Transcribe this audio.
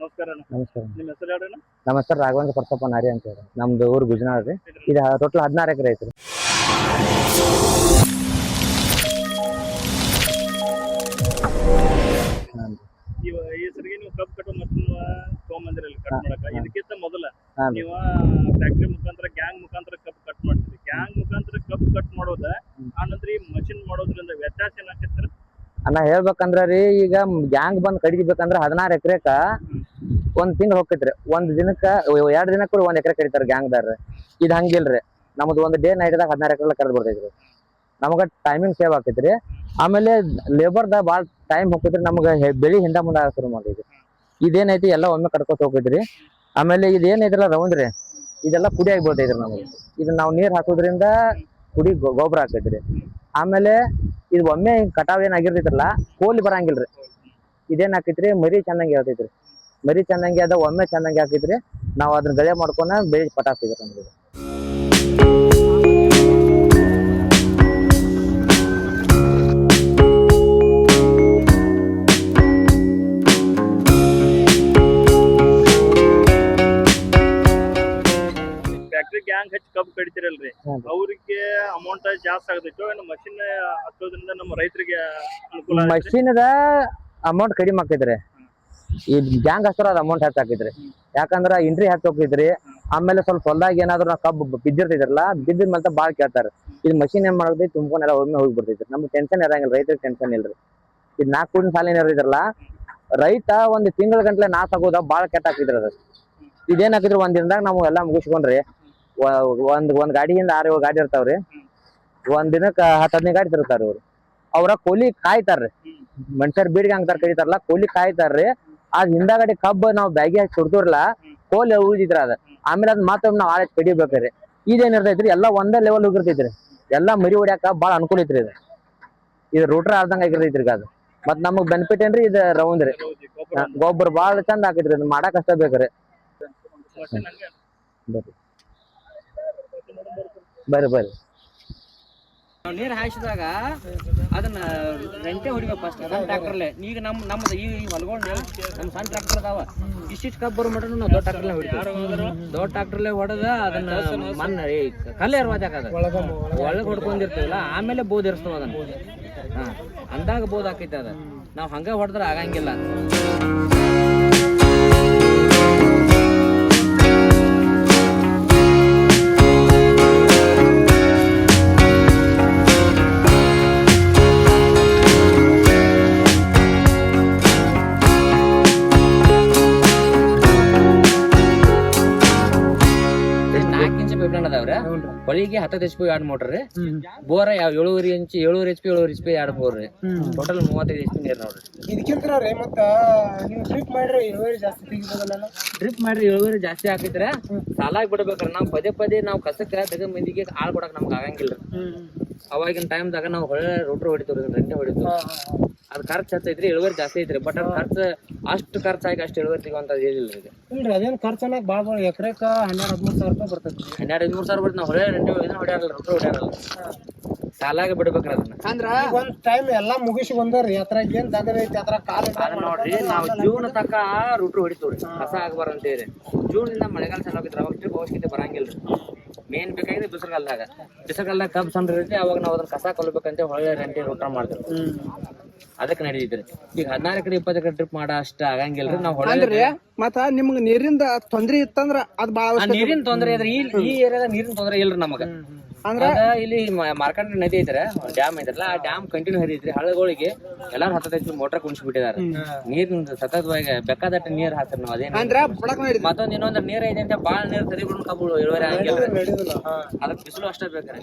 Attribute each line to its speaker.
Speaker 1: ನಮಸ್ಕಾರ ಅಣ್ಣ.
Speaker 2: ನಮಸ್ಕಾರ.
Speaker 1: ನಿಮ್ಮ ಹೆಸರು ಹೇಳ್ರಿ ಅಣ್ಣ?
Speaker 2: ನಮ್ಮ ಹೆಸರು ರಾಘವೇಂದ್ರ ಪರಸಪ್ಪ ನಾರಿ ಅಂತ ಹೇಳಿ. ನಮ್ದು ಊರು ಗುಜನಾಳ್ ರೀ. ಇದು ಟೋಟಲ್ 16 ಎಕರೆ ಐತ್ರಿ.
Speaker 1: ಈ ಸರಿಗೆ ನೀವು ಕಬ್ಬು ಕಟ್ಟೋ ಮಷಿನ್ ತೊಗೊಂಬಂದಿರಲ್ಲ ಕಟ್ ಮಾಡಕ. ಇದಕ್ಕಿಂತ ಮೊದಲ
Speaker 2: ಹಾಂ.
Speaker 1: ನೀವು ಫ್ಯಾಕ್ಟ್ರಿ ಮುಖಾಂತರ ಗ್ಯಾಂಗ್ ಮುಖಾಂತರ ಕಬ್ಬು ಕಟ್ ಮಾಡ್ತೀರಿ. ಗ್ಯಾಂಗ್ ಮುಖಾಂತರ ಕಬ್ಬು ಕಟ್ ಮಾಡೋದ ಆನಂತರ ಈ ಮಷಿನ್ ಮಾಡೋದ್ರಿಂದ ವ್ಯತ್ಯಾಸ ಏನಾಕೈತ್ರಿ?
Speaker 2: ಅಣ್ಣ ಹೇಳ್ಬೇಕಂದ್ರ ರೀ, ಈಗ ಗ್ಯಾಂಗ್ ಬಂದ್ ಕಡಿಬೇಕಂದ್ರ 16 ಎಕರೆಕ ಒಂದ್ ತಿಂಗಳು ಹೋಗ್ತೈತ್ರಿ. ಒಂದ್ ದಿನಕ್ಕ 2 ದಿನಕ್ಕ 1 ಎಕರೆ ಕಡಿತಾರ ಗ್ಯಾಂಗ್ದಾರ. ಇದು ಹಂಗಿಲ್ರಿ, ನಮ್ದು ಒಂದು ಡೇ ನೈಟ್ದಾಗ 16 ಎಕರೆ ಕರೆದ್ ಬಿಡ್ತೈತ್ರಿ. ನಮಗ ಟೈಮಿಂಗ್ ಸೇವ್ ಆಕೈತ್ರಿ. ಆಮೇಲೆ ಲೇಬರ್ದ ಭಾಳ ಟೈಮ್ ಹೋಗ್ತೈತ್ರಿ. ನಮ್ಗ ಬೆಳಿ ಹಿಂದ ಮುಂದ ಶುರು ಮಾಡೈತಿ. ಇದೇನೈತಿ ಎಲ್ಲ ಒಮ್ಮೆ ಕಟ್ಕೋತ ಹೋಗ್ತೈತ್ರಿ. ಆಮೇಲೆ ಇದೇನೈತ್ರಲ್ಲ ರೌಂಡ್ ರೀ, ಇದೆಲ್ಲ ಪುಡಿಯಾಗಿ ಬೀಳ್ತೈತ್ರಿ ನಮಗೆ. ಇದನ್ನ ನಾವು ನೀರ್ ಹಾಕೋದ್ರಿಂದ ಪುಡಿ ಗೊಬ್ಬರ ಹಾಕೈತ್ರಿ. ಆಮೇಲೆ ಇದು ಒಮ್ಮೆ ಕಟಾವ್ ಏನಾಗಿರ್ತೈತ್ರಲ್ಲ, ಕೋಲಿ ಬರಂಗಿಲ್ರಿ. ಇದೇನ್ ಹಾಕೈತ್ರಿ, ಮರಿ ಚೆನ್ನಾಗಿ ಹೇಳ್ತೈತ್ರಿ. ಮರಿ ಚೆನ್ನಾಗಿ ಅದ, ಒಮ್ಮೆ ಚೆನ್ನಾಗಿ ಹಾಕೈತ್ರಿ. ನಾವು ಅದನ್ನ ಗಳೆ ಮಾಡ್ಕೊಂಡ ಬೆಳಿ ಪಟಾಕ್ತಿದ್ರಿ ನಮ್ಗೆ.
Speaker 1: ಫ್ಯಾಕ್ಟ್ರಿ ಗ್ಯಾಂಗ್ ಹಚ್ಚಿ ಕಬ್ಬು ಕಡಿತಿರಲ್ರಿ, ಅವ್ರಿಗೆ ಅಮೌಂಟ್ ಜಾಸ್ತಿ ಆಗತೈತೋ ಏನು ಮಷಿನ್ ಹಚ್ಚೋದ್ರಿಂದ ನಮ್ಮ ರೈತರಿಗೆ ಅನುಕೂಲ ಆಗೈತ್ರಿ?
Speaker 2: ಮಷೀನ್ದ ಅಮೌಂಟ್ ಕಡಿಮೆ ಆಕೈತ್ರಿ. ಈ ಗ್ಯಾಂಗ್ ಹಚ್ಚಾರ ಅದ ಅಮೌಂಟ್ ಹೆಚ್ಚಾಕೈತ್ರಿ. ಯಾಕಂದ್ರ ಇಂಟ್ರಿ ಹೆಚ್ಚು ಹೋಗ್ತೈತ್ರಿ. ಆಮೇಲೆ ಸ್ವಲ್ಪ ಹೊಲ್ದಾಗ ಏನಾದ್ರು ನಾವು ಕಬ್ಬು ಬಿದ್ದಿರ್ತೈತ್ರಲ್ಲ, ಬಿದ್ದಿದ ಮೇಲೆ ಭಾಳ ಕೇಳ್ತಾರ. ಇದು ಮಷಿನ್ ಏನ್ ಮಾಡತೈತಿ, ತುಂಬ್ಕೊಂಡೆಲ್ಲ ಒಮ್ಮೆ ಹೋಗಿ ಬಿಡ್ತೈತ್ರಿ. ನಮ್ಗೆ ಟೆನ್ಷನ್ ಇರಂಗಿಲ್ಲ, ರೈತರಿಗೆ ಟೆನ್ಷನ್ ಇಲ್ರಿ. ಇದು 4 ಕೂಡಿನ ಸಾಲಿನ ಇರೈತ್ರಲ್ಲ, ರೈತ ಒಂದ್ ತಿಂಗಳ ಗಂಟ್ಲೆ ನಾಶ ಆಗೋದ ಭಾಳ ಕೆಟ್ಟ ಹಾಕಿದ್ರಿ. ಅದ ಇದೇನ್ ಹಾಕಿದ್ರಿ, ಒಂದ್ ದಿನದಾಗ ನಾವು ಎಲ್ಲಾ ಮುಗಿಸ್ಕೊಂಡ್ರಿ. ಒಂದ್ ಗಾಡಿಯಿಂದ 6-7 ಗಾಡಿ ಇರ್ತಾವ್ರಿ. ಒಂದ್ ದಿನಕ್ಕ 10-15 ಗಾಡಿ ತಿರುಗ್ತಾರ ಇವ್ರು. ಅವ್ರ ಕೂಲಿ ಕಾಯ್ತಾರ್ರಿ. ಮನುಷ್ಯರ್ ಬೀಡಿಗೆ ಹಂಗ್ತಾರ ಕಡಿತಾರಲ್ಲ, ಕೂಲಿ ಕಾಯ್ತಾರ್ರಿ. ಅದ್ ಹಿಂದಾಗಡೆ ಕಬ್ಬ ನಾವು ಬ್ಯಾಗಿ ಹಾಕಿ ಸುಡ್ತೋರ್ಲ, ಕೋಲಿ ಉಳಿದಿದ್ರ ಅದ. ಆಮೇಲೆ ಅದ್ ಮತ್ತೊಮ್ಮೆ ನಾವ್ ಆಳೆ ಕಡಿಬೇಕ್ರಿ. ಇದೇನ್ ಇರ್ತೈತ್ರಿ, ಎಲ್ಲಾ ಒಂದೇ ಲೆವೆಲ್ ಹೋಗಿರ್ತೈತ್ರಿ. ಎಲ್ಲಾ ಮರಿ ಹೊಡ್ಯಾಕ ಭಾಳ ಅನುಕೂಲ ಐತ್ರಿ. ಇದು ರೂಟ್ರ ಆರ್ದಂಗ ಆಗಿರ್ತೈತ್ರಿ ಅದು. ಮತ್ ನಮಗ್ ಬೆನಿಫಿಟ್ ಏನ್ರಿ, ಇದು ರೌಂಡ್ ರೀ. ಗೊಬ್ಬರ ಭಾಳ ಚಂದ ಹಾಕೈತ್ರಿ. ಇದು ಮಾಡಾಕ್ ಅಷ್ಟ ಬೇಕ್ರಿ.
Speaker 1: ಮಷಿನ್ ಹಂಗೆ
Speaker 2: ಬರ್ರಿ ಬರ್ರಿ.
Speaker 3: ನಾವು ನೀರು ಹಾಯಿಸಿದಾಗ ಅದನ್ನ ರೆಂಟೆ ಹೊಡಿಬೇಕು ಫಸ್ಟ್ ಸಣ್ಣ ಟ್ರ್ಯಾಕ್ಟರ್ಲೆ. ಈಗ ನಮ್ಮದು ಈ ಹೊಲಗಳನ್ನ ನಮ್ಮ ಸಣ್ಣ ಟ್ರ್ಯಾಕ್ಟರ್ ಅದಾವ. ಇಷ್ಟಿಷ್ಟು ಕಬ್ಬು ಬರೋ ಮಟ್ಟ ನಾವು ದೊಡ್ಡ ಟ್ರ್ಯಾಕ್ಟರ್ಲೆ ಹೊಡಿತೀವಿ. ದೊಡ್ಡ ಟ್ರ್ಯಾಕ್ಟರ್ಲೆ ಹೊಡೆದ ಅದನ್ನ ಮಣ್ಣು ಕಲ್ಲು ಇರ್ವಾದಾಗ ಅದ ಒಳಗೆ ಹೊಡ್ಕೊಂಡಿರ್ತೀವಲ್ಲ, ಆಮೇಲೆ ಬೋದ್ ಇರ್ಸ್ತಾವ ಅದನ್ನ. ಅಂದಾಗ ಬೋದ್ ಹಾಕೈತೆ ಅದ. ನಾವು ಹಂಗ ಹೊಡೆದ್ರೆ ಆಗಂಗಿಲ್ಲ. ಹೊಳಿಗೆ 10 HP 2 ಮೋಟರ್ ರೀ. ಬೋರ 7.5 ಇಂಚ್ 7 HP 2 ಬೋರ್ ರೀ. ಟೋಟಲ್ 35 HP ನೀರ್ ನೋಡ್ರಿ.
Speaker 4: ಇದಕ್ಕಿಂತ ಮತ್ತ ನೀವು ಡ್ರಿಪ್ ಮಾಡ್ರಿ ಇಳುವರಿ ಜಾಸ್ತಿ ತೆಗಿಬೋದಲ್ಲ?
Speaker 3: ಡ್ರಿಪ್ ಮಾಡ್ರಿ ಇಳುವರಿ ಜಾಸ್ತಿ ಆಕೈತ್ರಿ. ಸಾಲಾಗಿ ಬಿಡ್ಬೇಕ್ರಿ. ನಾವು ಪದೇ ನಾವು ಕಸಕ್ಕ ತೆಗ ಮಂದಿಗೆ ಆಳ್ ಕೊಡಕ್ ನಮ್ಗೆ ಆಗಂಗಿಲ್ರಿ. ಅವಾಗಿನ ಟೈಮ್ದಾಗ ನಾವು ಹೊಳೆ ರೋಟ್ರಿ ಹೊಡಿತೀವ್ರಿ, ರೆಂಟೆ ಹೊಡಿತೀವಿ. ಅದ್ ಖರ್ಚು ಹತ್ತೈತ್ರಿ, ಇಳುವರಿ ಜಾಸ್ತಿ ಐತ್ರಿ. ಬಟ್ ಅದ್ ಖರ್ಚು ಅಷ್ಟು ಖರ್ಚಾಗಿ ಅಷ್ಟು ಇಳುವರಿ ಸಿಗುವಂತ ಏನಿಲ್ಲ ರೀ.
Speaker 4: ಇಲ್ರಿ ಅದೇನ್ ಖರ್ಚು ಅನ್ನಕ್ ಭಾಳ ಎಕರೆಕ 12-13 ಸಾವಿರ ರೂಪಾಯಿ ಬರ್ತೈತಿ.
Speaker 3: 12-13 ಸಾವಿರ ಬರ್ತೈತಿ. ನಾವು ಹೊಳೆ ರೆಂಟೆ ಹೊಡ್ಯಾರಲ್ಲ, ರೋಟ್ರಿ ಹೊಡ್ಯಾರಲ್ಲ, ಸಾಲಾಗಿ ಬಿಡ್ಬೇಕ್ರಿ ಅದನ್ನ.
Speaker 4: ಅಂದ್ರ ಒಂದ್ ಟೈಮ್ ಎಲ್ಲಾ ಮುಗಿಸಿ ಬಂದ್ರಿ. ಅದ್ರಾಗ ಏನ್ ದಾಗದ ಐತಿ, ಅದ್ರ ಕಾಲ
Speaker 3: ನೋಡ್ರಿ, ನಾವು ಜೂನ್ ತನಕ ರೋಟ್ರಿ ಹೊಡಿತೀವ್ರಿ, ಕಸ ಆಗಬಾರಂತೇಳಿ. ಜೂನ್ ಇಂದ ಮಳೆಗಾಲ ಚಾಲು ಆಗಿದ್ರೆ ಅವಾಗ ಟ್ರಿಪ್ ಅವಶ್ಯಕತೆ ಬರಂಗಿಲ್ರಿ. ಮೇನ್ ಬೇಕಾಗಿದೆ ಬಿಸಿಲುಗಾಲದಾಗ. ಬಿಸಿಲುಗಾಲದಾಗ ಕಬ್ಬು ಸಣ್ಣ ಇರುತ್ತೆ, ಅವಾಗ ನಾವು ಅದನ್ನ ಕಸ ಕೊಲ್ಬೇಕಂತ ಹೊಳೆ ರೆಂಟೆ ರೋಟ್ರ ಮಾಡ್ತೀವಿ. ಅದಕ್ಕೆ ನಡೀತಿದ್ರಿ. ಈಗ 16 ಎಕರೆ 20 ಎಕರೆ ಟ್ರಿಪ್ ಮಾಡ ಅಷ್ಟ ಆಗಂಗಿಲ್ರಿ. ನಾವು ಹೊಳೆ
Speaker 4: ಮತ್ತ ನಿಮ್ಗೆ ನೀರಿಂದ ತೊಂದ್ರೆ ಇತ್ತಂದ್ರ ಅದ್ ಬಾಳ
Speaker 3: ನೀರಿನ ತೊಂದ್ರೆ ಇದ್ರಿ. ಈ ಏರಿಯಾದ ನೀರಿನ ತೊಂದ್ರೆ ಇಲ್ರಿ ನಮಗ. ಅಂದ್ರ ಇಲ್ಲಿ ಮಾರ್ಕಂಡ್ರಿ ನದಿ ಐತ್ರಿ, ಡ್ಯಾಮ್ ಐತ್ರಲ್ಲ, ಆ ಡ್ಯಾಮ್ ಕಂಟಿನ್ಯೂ ಹರಿದ್ರಿ. ಹಳ್ಳಗಳಿಗೆ ಎಲ್ಲಾರು 10 ಮೋಟರ್ ಕುಣಿಸ್ಬಿಟ್ಟಿದಾರೆ. ನೀರಿನ ಸತತವಾಗಿ ಬೇಕಾದಟ್ಟ ನೀರ್ ಹಾಕ್ತಾರ ನಾವು. ಅದೇನ ಮತ್ತೊಂದ್ ಇನ್ನೊಂದ್ ನೀರ್ ಐತೆ ಅಂತ ಬಾಳ ನೀರ್ ಸರಿ ಬಿಡ್ ಕಬ್ಬು ಇಳುವರಿ ಆಗಂಗಿಲ್ರಿ. ಅದಕ್ಕೆ ಬಿಸಿಲು ಅಷ್ಟೇ ಬೇಕ್ರಿ.